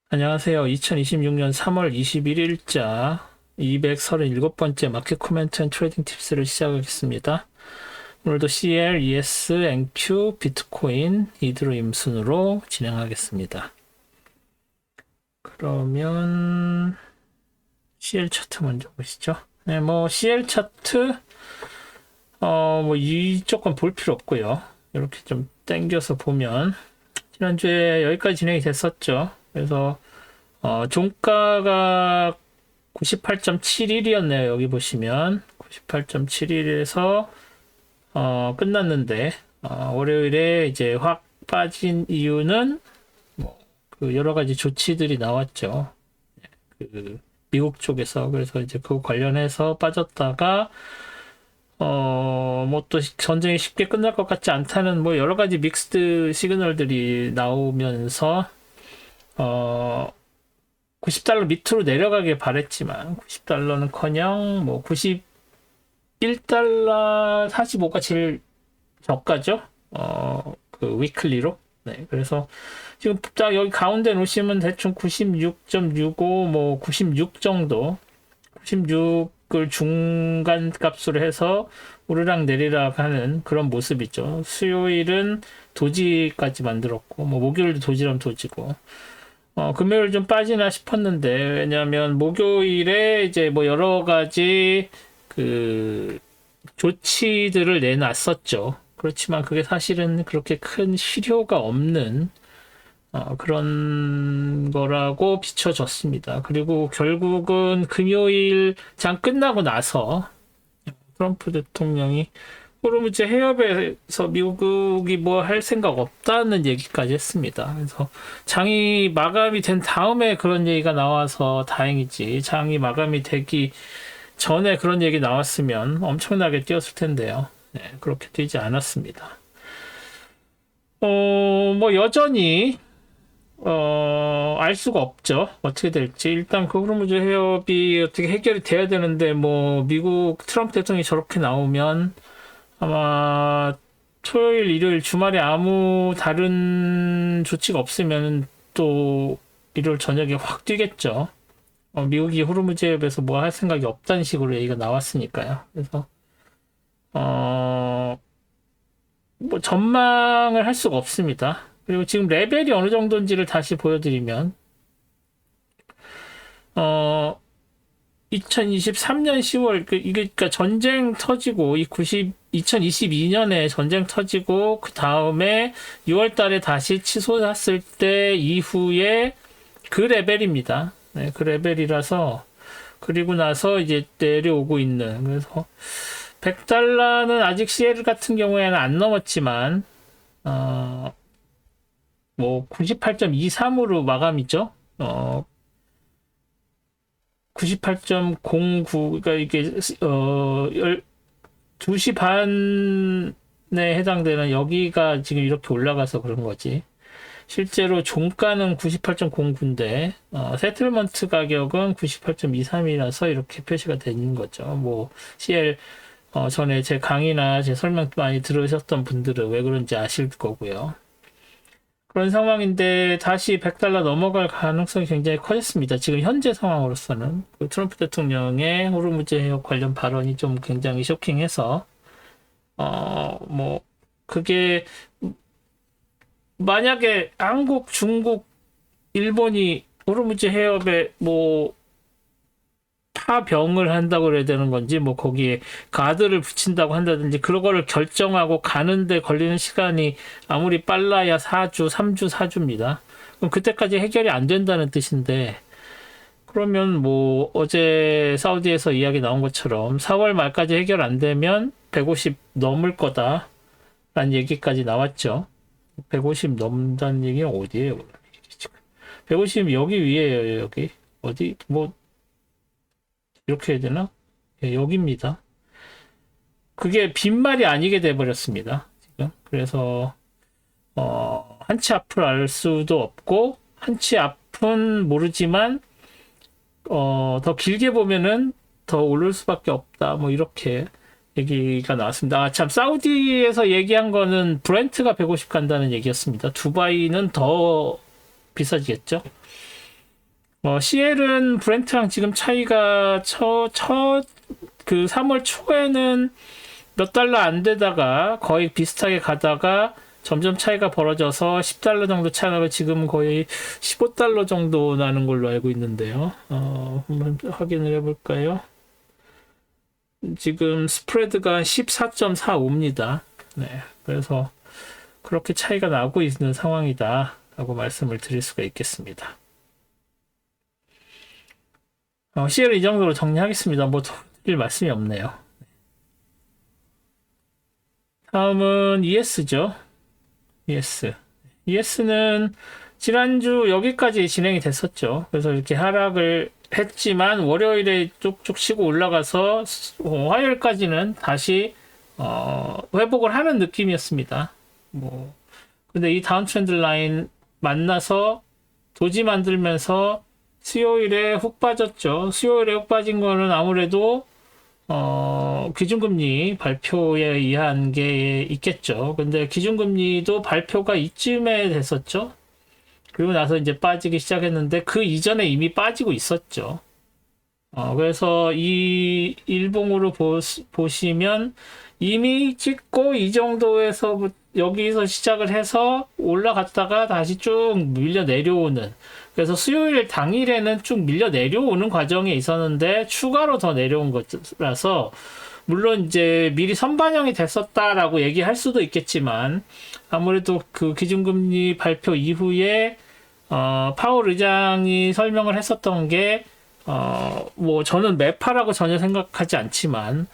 안녕하세요. 2026년 3월 21일자 237번째 마켓 코멘트 앤 트레이딩 팁스를 시작하겠습니다. 오늘도 CL, ES, NQ, 비트코인, 이드로임 순으로 진행하겠습니다. 그러면 CL 차트 먼저 보시죠. 네, CL 차트 이 조건 볼 필요 없고요. 이렇게 좀 당겨서 보면 지난주에 여기까지 진행이 됐었죠. 그래서 종가가 98.71이었네요. 여기 보시면 98.71에서 끝났는데 월요일에 이제 확 빠진 이유는 그 여러 가지 조치들이 나왔죠. 그 미국 쪽에서. 그래서 이제 그거 관련해서 빠졌다가 또 전쟁이 쉽게 끝날 것 같지 않다는 여러 가지 믹스드 시그널들이 나오면서 90달러 밑으로 내려가길 바랬지만 90달러는커녕 91달러 45가 제일 저가죠. 그 위클리로. 네, 그래서 지금 딱 여기 가운데 놓으시면 대충 96.65 96 정도, 96을 중간 값으로 해서 오르락 내리락 하는 그런 모습이죠. 수요일은 도지까지 만들었고 목요일도 도지랑 도지고 금요일 좀 빠지나 싶었는데, 왜냐하면 목요일에 이제 여러 가지 그 조치들을 내놨었죠. 그렇지만 그게 사실은 그렇게 큰 실효가 없는 그런 거라고 비춰졌습니다. 그리고 결국은 금요일 장 끝나고 나서 트럼프 대통령이 호르무즈 해협에서 미국이 할 생각 없다는 얘기까지 했습니다. 그래서 장이 마감이 된 다음에 그런 얘기가 나와서 다행이지, 장이 마감이 되기 전에 그런 얘기 나왔으면 엄청나게 뛰었을 텐데요. 네, 그렇게 뛰지 않았습니다. 여전히 알 수가 없죠. 어떻게 될지. 일단 그 호르무즈 해협이 어떻게 해결이 돼야 되는데 미국 트럼프 대통령이 저렇게 나오면 아마 토요일, 일요일, 주말에 아무 다른 조치가 없으면 또 일요일 저녁에 확 뛰겠죠. 미국이 호르무즈 해협에서 할 생각이 없다는 식으로 얘기가 나왔으니까요. 그래서 전망을 할 수가 없습니다. 그리고 지금 레벨이 어느 정도인지를 다시 보여드리면 2023년 10월 그러니까 전쟁 터지고 2022년에 전쟁 터지고 그 다음에 6월 달에 다시 치솟았을 때 이후에 그 레벨입니다. 네, 그 레벨이라서, 그리고 나서 이제 내려오고 있는, 그래서 100달러는 아직 CL 같은 경우에는 안 넘었지만 98.23으로 마감이죠. 98.09, 그러니까 이게 2시 반에 해당되는 여기가 지금 이렇게 올라가서 그런 거지. 실제로 종가는 98.09인데 세틀먼트 가격은 98.23이라서 이렇게 표시가 되는 거죠. CL 전에 제 강의나 제 설명 많이 들으셨던 분들은 왜 그런지 아실 거고요. 그런 상황인데 다시 100달러 넘어갈 가능성이 굉장히 커졌습니다. 지금 현재 상황으로서는 그 트럼프 대통령의 호르무즈 해협 관련 발언이 좀 굉장히 쇼킹해서 그게 만약에 한국, 중국, 일본이 호르무즈 해협에 파병을 한다고 그래야 되는 건지, 거기에 가드를 붙인다고 한다든지, 그런 거를 결정하고 가는데 걸리는 시간이 아무리 빨라야 4주, 3주, 4주입니다. 그럼 그때까지 해결이 안 된다는 뜻인데, 그러면 어제 사우디에서 이야기 나온 것처럼 4월 말까지 해결 안 되면 150 넘을 거다라는 얘기까지 나왔죠. 150 넘는다는 얘기는 어디예요? 150 여기 위에요. 여기 어디 이렇게 해야 되나? 예, 여기입니다. 그게 빈말이 아니게 돼버렸습니다. 지금. 그래서 한치 앞을 알 수도 없고 한치 앞은 모르지만 더 길게 보면은 더 오를 수밖에 없다. 이렇게 얘기가 나왔습니다. 참, 사우디에서 얘기한 거는 브렌트가 150 간다는 얘기였습니다. 두바이는 더 비싸지겠죠? CL은 브렌트랑 지금 차이가 그 3월 초에는 몇 달러 안 되다가 거의 비슷하게 가다가 점점 차이가 벌어져서 10달러 정도 차이가 나고 지금 거의 15달러 정도 나는 걸로 알고 있는데요. 한번 확인을 해볼까요? 지금 스프레드가 14.45입니다. 네, 그래서 그렇게 차이가 나고 있는 상황이다 라고 말씀을 드릴 수가 있겠습니다. CL 이 정도로 정리하겠습니다. 뭐 더 드릴 말씀이 없네요. 다음은 ES죠. ES는 지난주 여기까지 진행이 됐었죠. 그래서 이렇게 하락을 했지만 월요일에 쭉쭉 치고 올라가서 화요일까지는 다시 회복을 하는 느낌이었습니다. 근데 이 다운 트렌드 라인 만나서 도지 만들면서 수요일에 훅 빠졌죠. 수요일에 훅 빠진 거는 아무래도 기준금리 발표에 의한 게 있겠죠. 근데 기준금리도 발표가 이쯤에 됐었죠. 그리고 나서 이제 빠지기 시작했는데 그 이전에 이미 빠지고 있었죠. 그래서 이 일봉으로 보시면 이미 찍고 이 정도에서 여기서 시작을 해서 올라갔다가 다시 쭉 밀려 내려오는, 그래서 수요일 당일에는 쭉 밀려 내려오는 과정에 있었는데 추가로 더 내려온 것이라서 물론 이제 미리 선반영이 됐었다라고 얘기할 수도 있겠지만 아무래도 그 기준금리 발표 이후에 파월 의장이 설명을 했었던 게 뭐 저는 매파라고 전혀 생각하지 않지만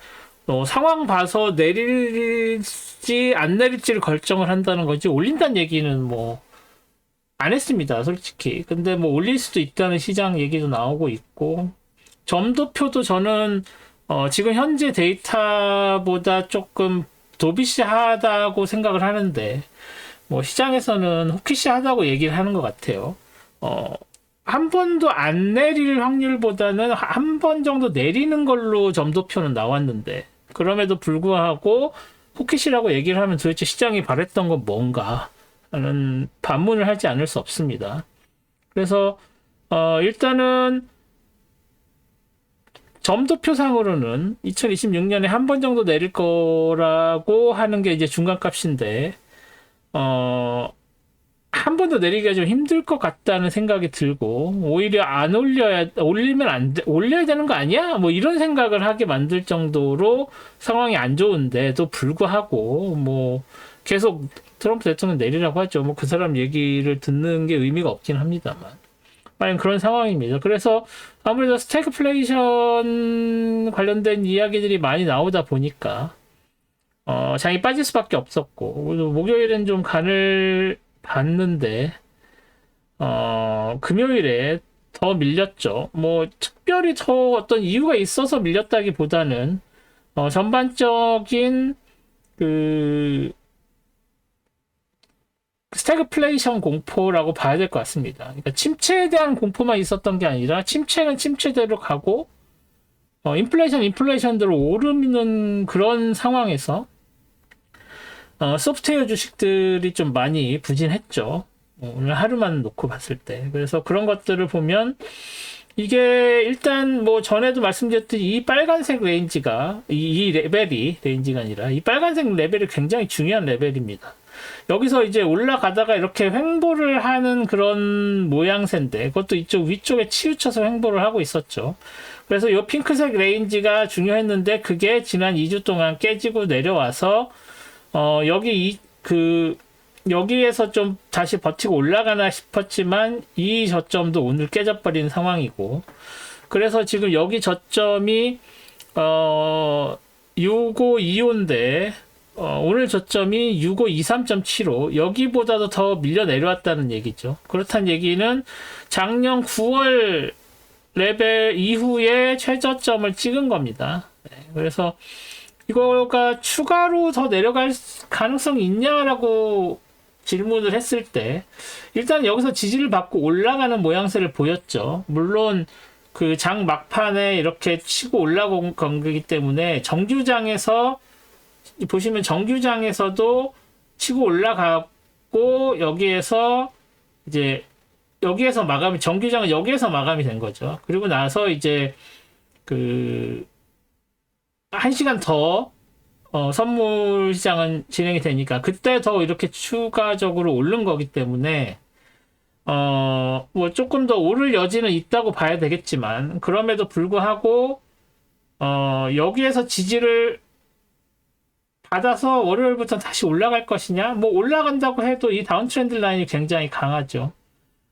상황 봐서 내릴지 안 내릴지를 결정을 한다는 거지 올린다는 얘기는 뭐 안 했습니다, 솔직히. 근데 뭐 올릴 수도 있다는 시장 얘기도 나오고 있고, 점도표도 저는 지금 현재 데이터보다 조금 도비시하다고 생각을 하는데, 뭐 시장에서는 호키시하다고 얘기를 하는 것 같아요. 한 번도 안 내릴 확률보다는 한 번 정도 내리는 걸로 점도표는 나왔는데, 그럼에도 불구하고 호키시라고 얘기를 하면 도대체 시장이 바랬던 건 뭔가 라는 반문을 하지 않을 수 없습니다. 그래서 일단은 점도표상으로는 2026년에 한 번 정도 내릴 거라고 하는 게 이제 중간값인데 한 번 더 내리기가 좀 힘들 것 같다는 생각이 들고, 오히려 안 올리면 올려야 되는 거 아니야? 뭐 이런 생각을 하게 만들 정도로 상황이 안 좋은데도 불구하고 뭐 계속 트럼프 대통령 내리라고 하죠. 뭐 그 사람 얘기를 듣는 게 의미가 없긴 합니다만. 만약 그런 상황입니다. 그래서 아무래도 스태그플레이션 관련된 이야기들이 많이 나오다 보니까 장이 빠질 수밖에 없었고, 목요일엔 좀 간을 봤는데 금요일에 더 밀렸죠. 뭐 특별히 더 어떤 이유가 있어서 밀렸다기보다는 전반적인 그 스태그플레이션 공포라고 봐야 될 것 같습니다. 그러니까 침체에 대한 공포만 있었던 게 아니라 침체는 침체대로 가고 인플레이션대로 오르는 그런 상황에서 소프트웨어 주식들이 좀 많이 부진했죠. 오늘 하루만 놓고 봤을 때. 그래서 그런 것들을 보면 이게 일단 뭐 전에도 말씀드렸듯이 이 빨간색 레인지가 이 레벨이 레인지가 아니라 이 빨간색 레벨이 굉장히 중요한 레벨입니다. 여기서 이제 올라가다가 이렇게 횡보를 하는 그런 모양새인데 그것도 이쪽 위쪽에 치우쳐서 횡보를 하고 있었죠. 그래서 이 핑크색 레인지가 중요했는데 그게 지난 2주 동안 깨지고 내려와서 여기에서 좀 다시 버티고 올라가나 싶었지만 이 저점도 오늘 깨져버린 상황이고, 그래서 지금 여기 저점이 6525인데 오늘 저점이 6523.75, 여기보다도 더 밀려 내려왔다는 얘기죠. 그렇다는 얘기는 작년 9월 레벨 이후에 최저점을 찍은 겁니다. 네, 그래서 이거가 추가로 더 내려갈 가능성이 있냐라고 질문을 했을 때 일단 여기서 지지를 받고 올라가는 모양새를 보였죠. 물론 그 장 막판에 이렇게 치고 올라간 거기 때문에 정규장에서 보시면 정규장에서도 치고 올라가고 여기에서 이제 여기에서 마감이, 정규장은 여기에서 마감이 된 거죠. 그리고 나서 이제 그 1시간 더 선물 시장은 진행이 되니까 그때 더 이렇게 추가적으로 오른 거기 때문에 뭐 조금 더 오를 여지는 있다고 봐야 되겠지만, 그럼에도 불구하고 여기에서 지지를 받아서 월요일부터 다시 올라갈 것이냐? 뭐 올라간다고 해도 이 다운 트렌드 라인이 굉장히 강하죠.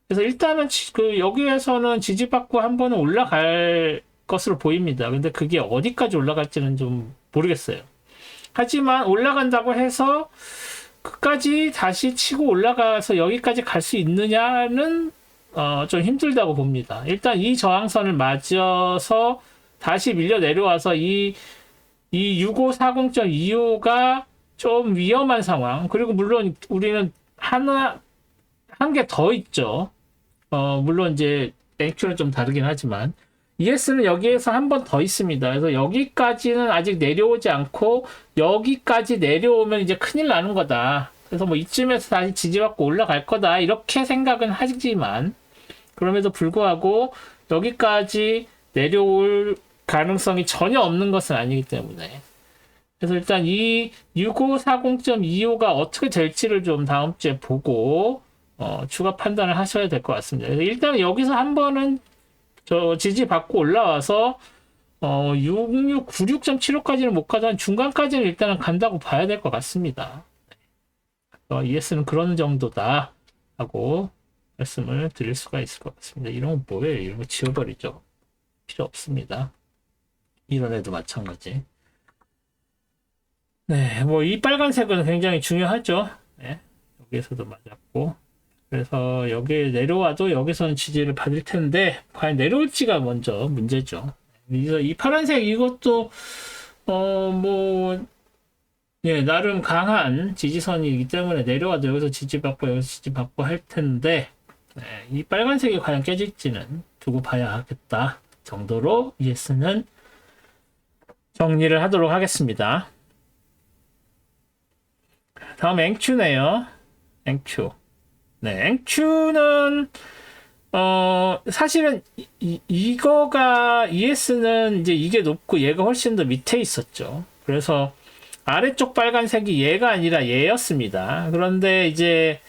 그래서 일단은 그 여기에서는 지지받고 한 번은 올라갈 것으로 보입니다. 근데 그게 어디까지 올라갈지는 좀 모르겠어요. 하지만 올라간다고 해서 끝까지 다시 치고 올라가서 여기까지 갈 수 있느냐는 좀 힘들다고 봅니다. 일단 이 저항선을 맞아서 다시 밀려 내려와서 이 6540.25가 좀 위험한 상황. 그리고 물론 우리는 한 개 더 있죠. 물론 이제 NQ는 좀 다르긴 하지만 ES는 여기에서 한 번 더 있습니다. 그래서 여기까지는 아직 내려오지 않고 여기까지 내려오면 이제 큰일 나는 거다. 그래서 뭐 이쯤에서 다시 지지받고 올라갈 거다. 이렇게 생각은 하지만 그럼에도 불구하고 여기까지 내려올 가능성이 전혀 없는 것은 아니기 때문에, 그래서 일단 이 6540.25가 어떻게 될지를 좀 다음 주에 보고 추가 판단을 하셔야 될 것 같습니다. 그래서 일단 여기서 한 번은 지지받고 올라와서 6696.75까지는 못 가도 중간까지는 일단은 간다고 봐야 될 것 같습니다. ES는 그런 정도다 하고 말씀을 드릴 수가 있을 것 같습니다. 이런 거 뭐예요? 이런 거 지워버리죠. 필요 없습니다. 이런 애도 마찬가지. 네, 뭐 이 빨간색은 굉장히 중요하죠. 네, 여기에서도 맞았고, 그래서 여기 내려와도 여기서는 지지를 받을 텐데 과연 내려올지가 먼저 문제죠. 그래서 이 파란색 이것도 뭐 예, 나름 강한 지지선이기 때문에 내려와도 여기서 지지받고 여기서 지지받고 할 텐데, 네, 이 빨간색이 과연 깨질지는 두고 봐야 하겠다 정도로 ES는 정리를 하도록 하겠습니다. 다음 앵큐네요. 앵큐. 네, 앵큐는 사실은 이거가 ES는 이제 이게 높고 얘가 훨씬 더 밑에 있었죠. 그래서 아래쪽 빨간색이 얘가 아니라 얘였습니다. 그런데 이제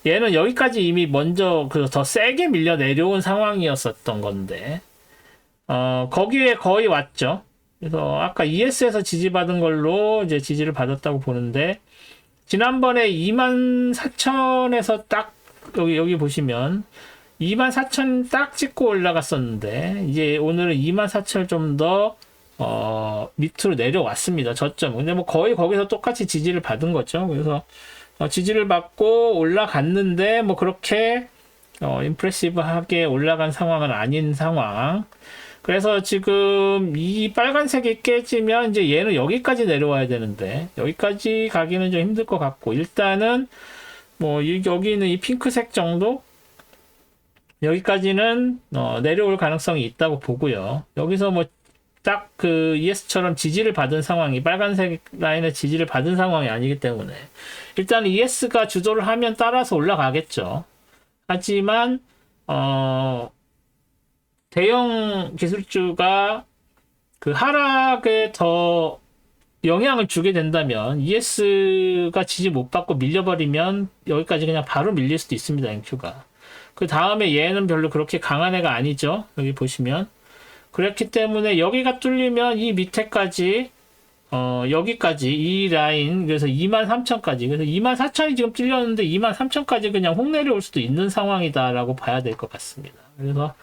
얘는 여기까지 이미 먼저 더 세게 밀려 내려온 상황이었었던 건데 거기에 거의 왔죠. 그래서 아까 ES에서 지지받은 걸로 이제 지지를 받았다고 보는데, 지난번에 24,000에서 딱 여기 보시면 24,000 딱 찍고 올라갔었는데, 이제 오늘은 24,000을 좀 더 밑으로 내려왔습니다. 저점. 근데 뭐 거의 거기서 똑같이 지지를 받은 거죠. 그래서 지지를 받고 올라갔는데 뭐 그렇게 임프레시브하게 올라간 상황은 아닌 상황. 그래서 지금 이 빨간색이 깨지면 이제 얘는 여기까지 내려와야 되는데 여기까지 가기는 좀 힘들 것 같고, 일단은 뭐 여기 있는 이 핑크색 정도 여기까지는 내려올 가능성이 있다고 보고요. 여기서 뭐 딱 그 ES처럼 지지를 받은 상황이 빨간색 라인의 지지를 받은 상황이 아니기 때문에 일단 ES가 주도를 하면 따라서 올라가겠죠. 하지만 대형 기술주가 그 하락에 더 영향을 주게 된다면 ES가 지지 못 받고 밀려버리면 여기까지 그냥 바로 밀릴 수도 있습니다. NQ가. 그 다음에 얘는 별로 그렇게 강한 애가 아니죠. 여기 보시면. 그렇기 때문에 여기가 뚫리면 이 밑에까지 여기까지 이 라인, 그래서 23,000까지, 그래서 24,000이 지금 뚫렸는데 23,000까지 그냥 혹 내려올 수도 있는 상황이다라고 봐야 될 것 같습니다. 그래서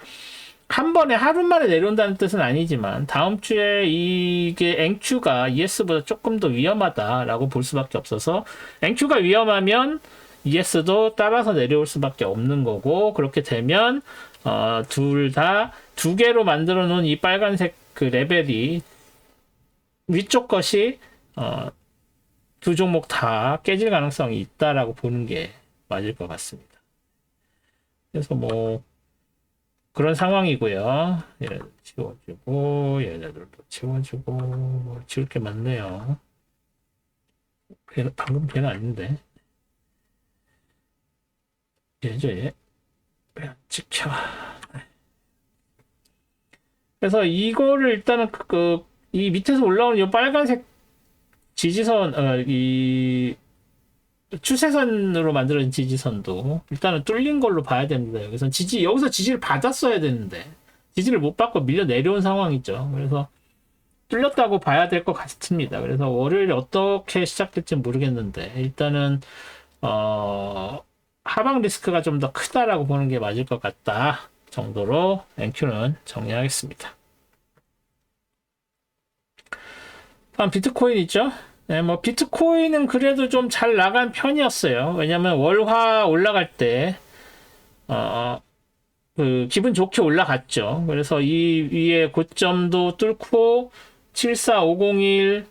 한 번에 하루 만에 내려온다는 뜻은 아니지만 다음 주에 이게 NQ가 ES보다 조금 더 위험하다라고 볼 수밖에 없어서, NQ가 위험하면 ES도 따라서 내려올 수밖에 없는 거고, 그렇게 되면 둘 다 두 개로 만들어 놓은 이 빨간색 그 레벨이 위쪽 것이 두 종목 다 깨질 가능성이 있다라고 보는 게 맞을 것 같습니다. 그래서 뭐 그런 상황이고요. 얘네들 치워주고 얘네들도 치워주고 뭐 지울 게 많네요. 방금 걔는 아닌데 얘죠 얘. 왜 안 지켜. 그래서 이거를 일단은 이 밑에서 올라오는 이 빨간색 지지선, 이 추세선으로 만들어진 지지선도 일단은 뚫린 걸로 봐야 됩니다. 여기서 지지를 받았어야 되는데 지지를 못 받고 밀려 내려온 상황이죠. 그래서 뚫렸다고 봐야 될 것 같습니다. 그래서 월요일에 어떻게 시작될지 모르겠는데 일단은 하방 리스크가 좀 더 크다라고 보는 게 맞을 것 같다 정도로 NQ는 정리하겠습니다. 다음 비트코인 있죠? 네, 뭐 비트코인은 그래도 좀 잘 나간 편이었어요. 왜냐면 월화 올라갈 때 기분 좋게 올라갔죠. 그래서 이 위에 고점도 뚫고 74501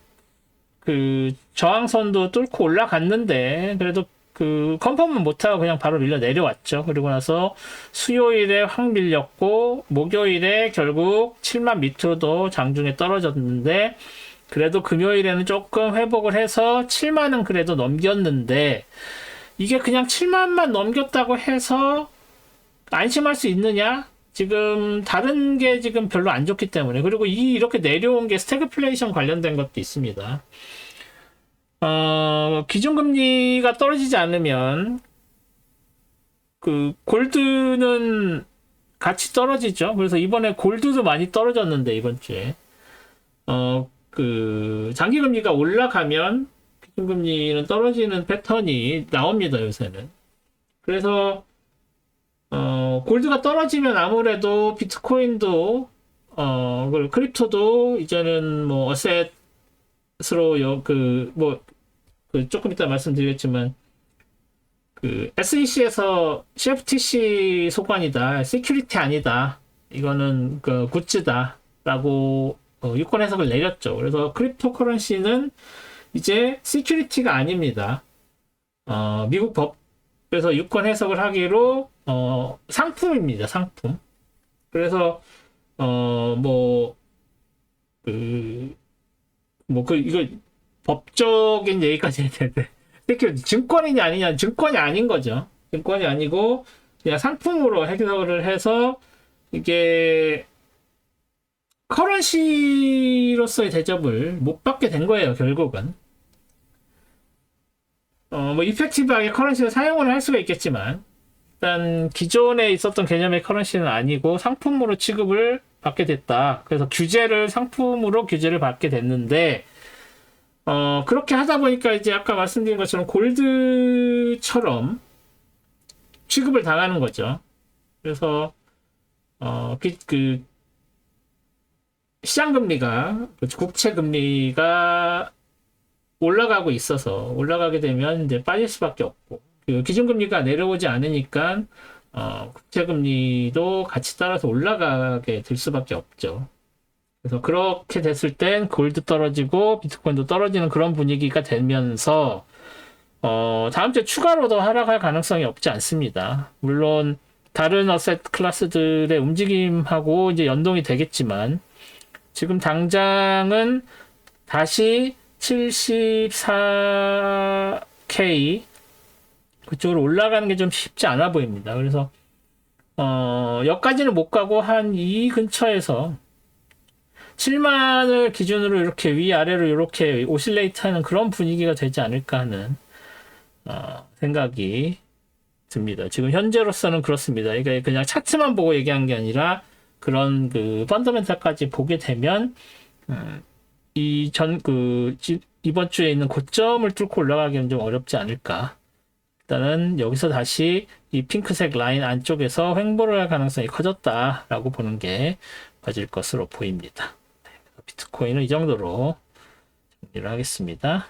저항선도 뚫고 올라갔는데 그래도 컨펌은 못하고 그냥 바로 밀려 내려왔죠. 그리고 나서 수요일에 확 밀렸고 목요일에 결국 7만 밑으로도 장중에 떨어졌는데 그래도 금요일에는 조금 회복을 해서 7만은 그래도 넘겼는데 이게 그냥 7만만 넘겼다고 해서 안심할 수 있느냐? 지금 다른 게 지금 별로 안 좋기 때문에 그리고 이렇게 내려온 게 스태그플레이션 관련된 것도 있습니다. 기준금리가 떨어지지 않으면 골드는 같이 떨어지죠. 그래서 이번에 골드도 많이 떨어졌는데 이번 주에 장기금리가 올라가면 기준금리는 떨어지는 패턴이 나옵니다, 요새는. 그래서 골드가 떨어지면 아무래도 비트코인도 크립토도 이제는 뭐 어셋으로 조금 이따 말씀드리겠지만 SEC에서 CFTC 소관이다, 시큐리티 아니다, 이거는 굿즈다라고 유권 해석을 내렸죠. 그래서 크립토 커런시는 이제 시큐리티가 아닙니다. 미국 법에서 유권 해석을 하기로 상품입니다. 상품. 그래서 이거 법적인 얘기까지 해야 되는데 증권이냐 아니냐, 증권이 아닌 거죠. 증권이 아니고 그냥 상품으로 해석을 해서 이게 커런시로서의 대접을 못 받게 된 거예요, 결국은. 이펙티브하게 커런시를 사용을 할 수가 있겠지만, 일단, 기존에 있었던 개념의 커런시는 아니고 상품으로 취급을 받게 됐다. 그래서 상품으로 규제를 받게 됐는데, 그렇게 하다 보니까 이제 아까 말씀드린 것처럼 골드처럼 취급을 당하는 거죠. 그래서, 시장금리가, 국채금리가 올라가고 있어서 올라가게 되면 이제 빠질 수밖에 없고, 기준금리가 내려오지 않으니까, 국채금리도 같이 따라서 올라가게 될 수밖에 없죠. 그래서 그렇게 됐을 땐 골드 떨어지고 비트코인도 떨어지는 그런 분위기가 되면서, 다음 주에 추가로 더 하락할 가능성이 없지 않습니다. 물론, 다른 어셋 클래스들의 움직임하고 이제 연동이 되겠지만, 지금 당장은 다시 74K 그쪽으로 올라가는 게 좀 쉽지 않아 보입니다. 그래서 여기까지는 못 가고 한 이 근처에서 7만을 기준으로 이렇게 위아래로 이렇게 오실레이트하는 그런 분위기가 되지 않을까 하는 생각이 듭니다. 지금 현재로서는 그렇습니다. 이게 그냥 차트만 보고 얘기한 게 아니라 그런 펀더멘탈까지 보게 되면 이번 주에 있는 고점을 뚫고 올라가기는 좀 어렵지 않을까. 일단은 여기서 다시 이 핑크색 라인 안쪽에서 횡보를 할 가능성이 커졌다라고 보는 게 맞을 것으로 보입니다. 비트코인은 이 정도로 정리를 하겠습니다.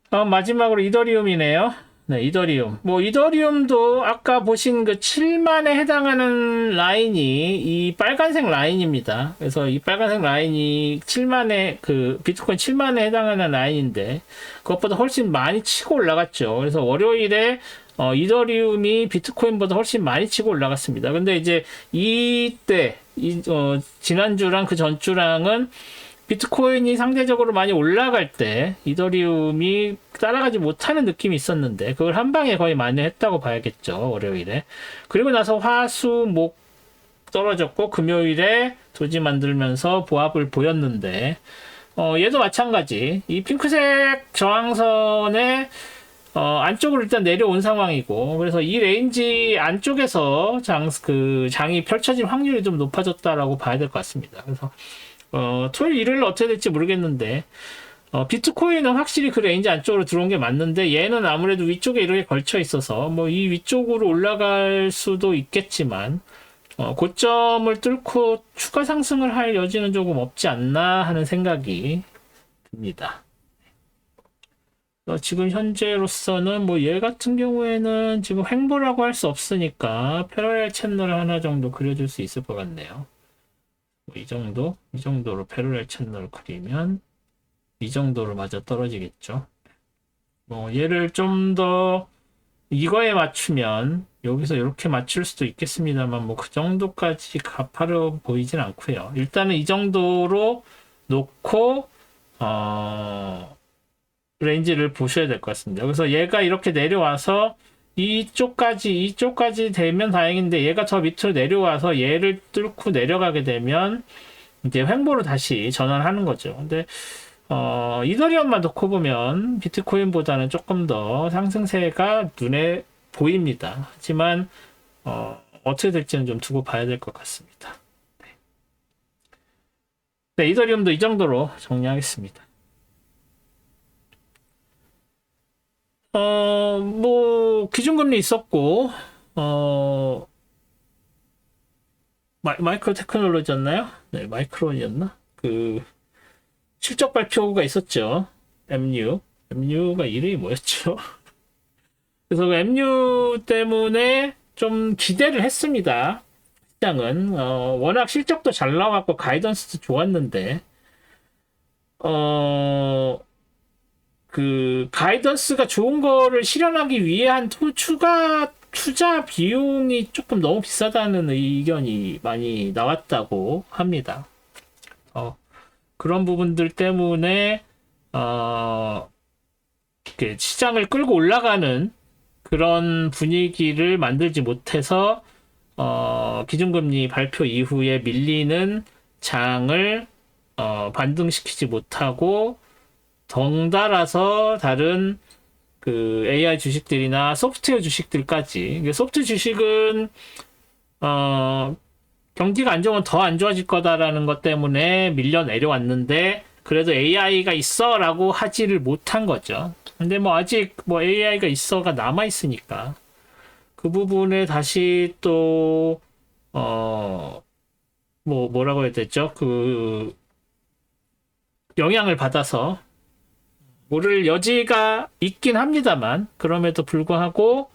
마지막으로 이더리움이네요. 네, 이더리움. 이더리움도 아까 보신 7만에 해당하는 라인이 이 빨간색 라인입니다. 그래서 이 빨간색 라인이 비트코인 7만에 해당하는 라인인데, 그것보다 훨씬 많이 치고 올라갔죠. 그래서 월요일에, 이더리움이 비트코인보다 훨씬 많이 치고 올라갔습니다. 근데 이제 지난주랑 그 전주랑은 비트코인이 상대적으로 많이 올라갈 때 이더리움이 따라가지 못하는 느낌이 있었는데 그걸 한 방에 거의 만회했다고 봐야겠죠. 월요일에. 그리고 나서 화, 수, 목 떨어졌고 금요일에 도지 만들면서 보합을 보였는데 얘도 마찬가지. 이 핑크색 저항선의 안쪽으로 일단 내려온 상황이고, 그래서 이 레인지 안쪽에서 장이 펼쳐질 확률이 좀 높아졌다라고 봐야 될 것 같습니다. 그래서, 토요일, 일요일 어떻게 될지 모르겠는데, 비트코인은 확실히 그 레인지 안쪽으로 들어온 게 맞는데, 얘는 아무래도 위쪽에 이렇게 걸쳐 있어서, 뭐, 이 위쪽으로 올라갈 수도 있겠지만, 고점을 뚫고 추가 상승을 할 여지는 조금 없지 않나 하는 생각이 듭니다. 지금 현재로서는 뭐 얘 같은 경우에는 지금 횡보라고 할 수 없으니까 패러렐 채널을 하나 정도 그려줄 수 있을 것 같네요. 이 정도로 패러렐 채널을 그리면 이 정도로 맞아 떨어지겠죠. 뭐 얘를 좀 더 이거에 맞추면 여기서 이렇게 맞출 수도 있겠습니다만 뭐 그 정도까지 가파르 보이진 않고요. 일단은 이 정도로 놓고 레인지를 보셔야 될 것 같습니다. 그래서 얘가 이렇게 내려와서 이쪽까지 되면 다행인데 얘가 저 밑으로 내려와서 얘를 뚫고 내려가게 되면 이제 횡보로 다시 전환하는 거죠. 근데 이더리움만 놓고 보면 비트코인보다는 조금 더 상승세가 눈에 보입니다. 하지만 어떻게 될지는 좀 두고 봐야 될 것 같습니다. 네, 이더리움도 이 정도로 정리하겠습니다. 뭐, 기준금리 있었고, 마이크로 테크놀로지였나요? 네, 마이크론이었나? 실적 발표가 있었죠. MU가 이름이 뭐였죠? 그래서 그 MU 때문에 좀 기대를 했습니다. 시장은. 워낙 실적도 잘 나왔고, 가이던스도 좋았는데, 가이던스가 좋은 거를 실현하기 위한 추가 투자 비용이 조금 너무 비싸다는 의견이 많이 나왔다고 합니다. 그런 부분들 때문에, 시장을 끌고 올라가는 그런 분위기를 만들지 못해서, 기준금리 발표 이후에 밀리는 장을, 반등시키지 못하고, 덩달아서 다른 AI 주식들이나 소프트웨어 주식들까지. 소프트 주식은, 경기가 안 좋으면 더 안 좋아질 거다라는 것 때문에 밀려 내려왔는데, 그래도 AI가 있어 라고 하지를 못한 거죠. 근데 뭐 아직 뭐 AI가 있어가 남아있으니까, 그 부분에 다시 또, 뭐라고 해야 되죠? 영향을 받아서, 모를 여지가 있긴 합니다만 그럼에도 불구하고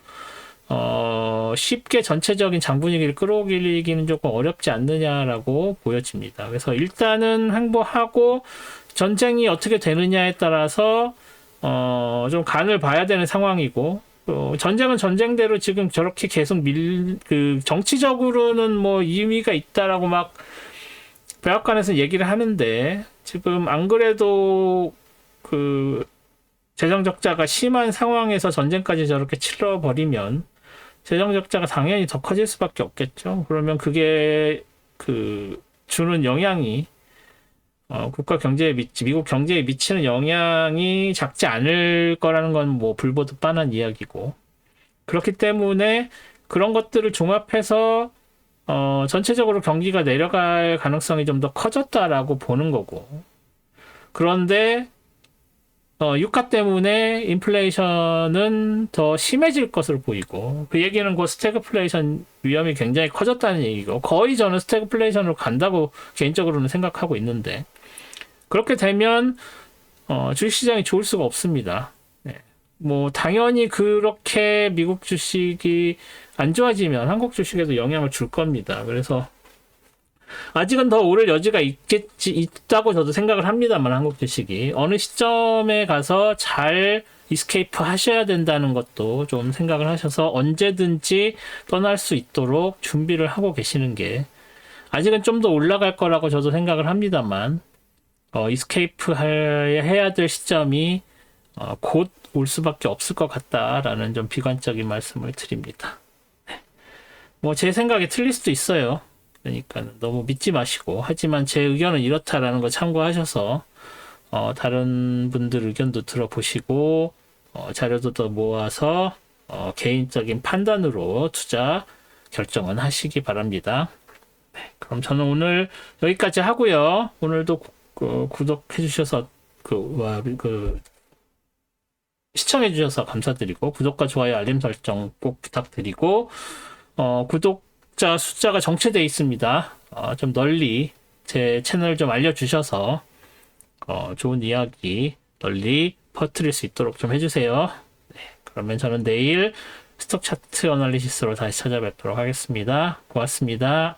쉽게 전체적인 장 분위기를 끌어올리기는 조금 어렵지 않느냐라고 보여집니다. 그래서 일단은 횡보하고 전쟁이 어떻게 되느냐에 따라서 좀 간을 봐야 되는 상황이고, 전쟁은 전쟁대로 지금 저렇게 계속 정치적으로는 뭐 의미가 있다라고 막 백악관에서 얘기를 하는데, 지금 안 그래도 재정 적자가 심한 상황에서 전쟁까지 저렇게 치러버리면 재정 적자가 당연히 더 커질 수밖에 없겠죠. 그러면 그게 주는 영향이 국가 경제에 미국 경제에 미치는 영향이 작지 않을 거라는 건 뭐 불보듯 뻔한 이야기고, 그렇기 때문에 그런 것들을 종합해서 전체적으로 경기가 내려갈 가능성이 좀 더 커졌다라고 보는 거고, 그런데 유가 때문에 인플레이션은 더 심해질 것으로 보이고, 그 얘기는 그 스태그플레이션 위험이 굉장히 커졌다는 얘기고, 거의 저는 스태그플레이션으로 간다고 개인적으로는 생각하고 있는데, 그렇게 되면 주식시장이 좋을 수가 없습니다. 네. 뭐 당연히 그렇게 미국 주식이 안 좋아지면 한국 주식에도 영향을 줄 겁니다. 그래서 아직은 더 오를 여지가 있다고 저도 생각을 합니다만, 한국 주식이 어느 시점에 가서 잘 이스케이프 하셔야 된다는 것도 좀 생각을 하셔서 언제든지 떠날 수 있도록 준비를 하고 계시는 게, 아직은 좀 더 올라갈 거라고 저도 생각을 합니다만, 이스케이프 해야 될 시점이 곧 올 수밖에 없을 것 같다라는 좀 비관적인 말씀을 드립니다. 뭐 제 생각이 틀릴 수도 있어요. 그러니까 너무 믿지 마시고, 하지만 제 의견은 이렇다라는 거 참고하셔서 다른 분들 의견도 들어보시고 자료도 더 모아서 개인적인 판단으로 투자 결정은 하시기 바랍니다. 네, 그럼 저는 오늘 여기까지 하고요. 오늘도 구독해 주셔서 시청해 주셔서 감사드리고, 구독과 좋아요 알림 설정 꼭 부탁드리고, 구독자 숫자가 정체되어 있습니다. 좀 널리 제 채널 좀 알려주셔서 좋은 이야기 널리 퍼뜨릴 수 있도록 좀 해주세요. 네, 그러면 저는 내일 스톡 차트 어널리시스로 다시 찾아뵙도록 하겠습니다. 고맙습니다.